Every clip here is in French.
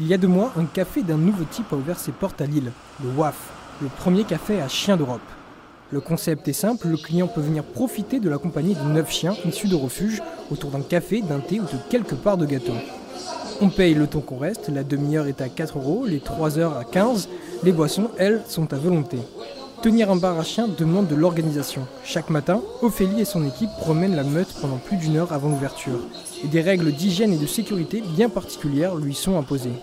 Il y a 2 mois, un café d'un nouveau type a ouvert ses portes à Lille, le WAF, le premier café à chiens d'Europe. Le concept est simple, le client peut venir profiter de la compagnie de 9 chiens issus de refuges autour d'un café, d'un thé ou de quelques parts de gâteau. On paye le temps qu'on reste, la demi-heure est à 4 €, les 3 heures à 15 €, les boissons, elles, sont à volonté. Tenir un bar à chiens demande de l'organisation. Chaque matin, Ophélie et son équipe promènent la meute pendant plus d'1 heure avant l'ouverture. Et des règles d'hygiène et de sécurité bien particulières lui sont imposées.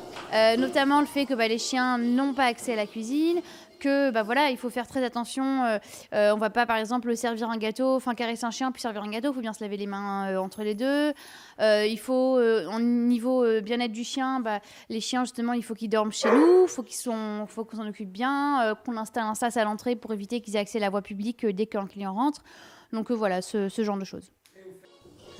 Notamment le fait que les chiens n'ont pas accès à la cuisine, que il faut faire très attention. On va pas par exemple servir un gâteau, caresser un chien puis servir un gâteau, il faut bien se laver les mains entre les deux. Il faut au niveau bien-être du chien, les chiens justement il faut qu'ils dorment chez nous, faut qu'on s'en occupe bien, qu'on installe un sas à l'entrée pour éviter qu'ils aient accès à la voie publique dès qu'un client rentre. Donc voilà, ce genre de choses.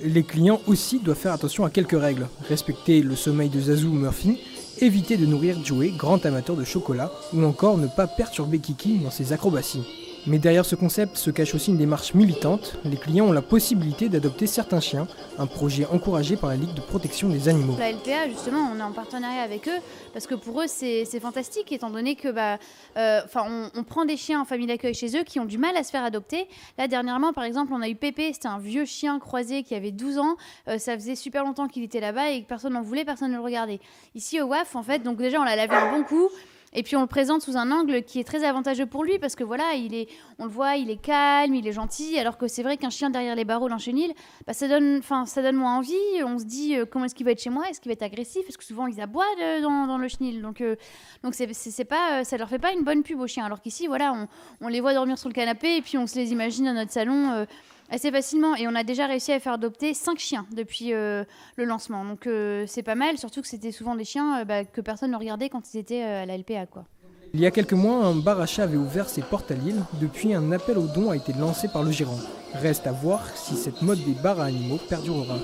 Les clients aussi doivent faire attention à quelques règles. Respecter le sommeil de Zazou ou Murphy, éviter de nourrir Joey, grand amateur de chocolat, ou encore ne pas perturber Kiki dans ses acrobaties. Mais derrière ce concept se cache aussi une démarche militante. Les clients ont la possibilité d'adopter certains chiens, un projet encouragé par la Ligue de protection des animaux. La LPA, justement, on est en partenariat avec eux parce que pour eux, c'est fantastique étant donné que on prend des chiens en famille d'accueil chez eux qui ont du mal à se faire adopter. Là, dernièrement, par exemple, on a eu Pépé, c'était un vieux chien croisé qui avait 12 ans. Ça faisait super longtemps qu'il était là-bas et que personne n'en voulait, personne ne le regardait. Ici, au WAF, en fait, donc déjà, on l'a lavé un bon coup. Et puis on le présente sous un angle qui est très avantageux pour lui parce que on le voit, il est calme, il est gentil, alors que c'est vrai qu'un chien derrière les barreaux d'un chenil, ça donne moins envie. On se dit comment est-ce qu'il va être chez moi, est-ce qu'il va être agressif, parce que souvent ils aboient dans le chenil, donc c'est pas, ça leur fait pas une bonne pub aux chiens. Alors qu'ici on les voit dormir sur le canapé et puis on se les imagine dans notre salon assez facilement, et on a déjà réussi à faire adopter 5 chiens depuis le lancement, donc c'est pas mal, surtout que c'était souvent des chiens que personne ne regardait quand ils étaient à la LPA, quoi. Il y a quelques mois, un bar à chats avait ouvert ses portes à Lille. Depuis, un appel aux dons a été lancé par le gérant. Reste à voir si cette mode des bars à animaux perdurera.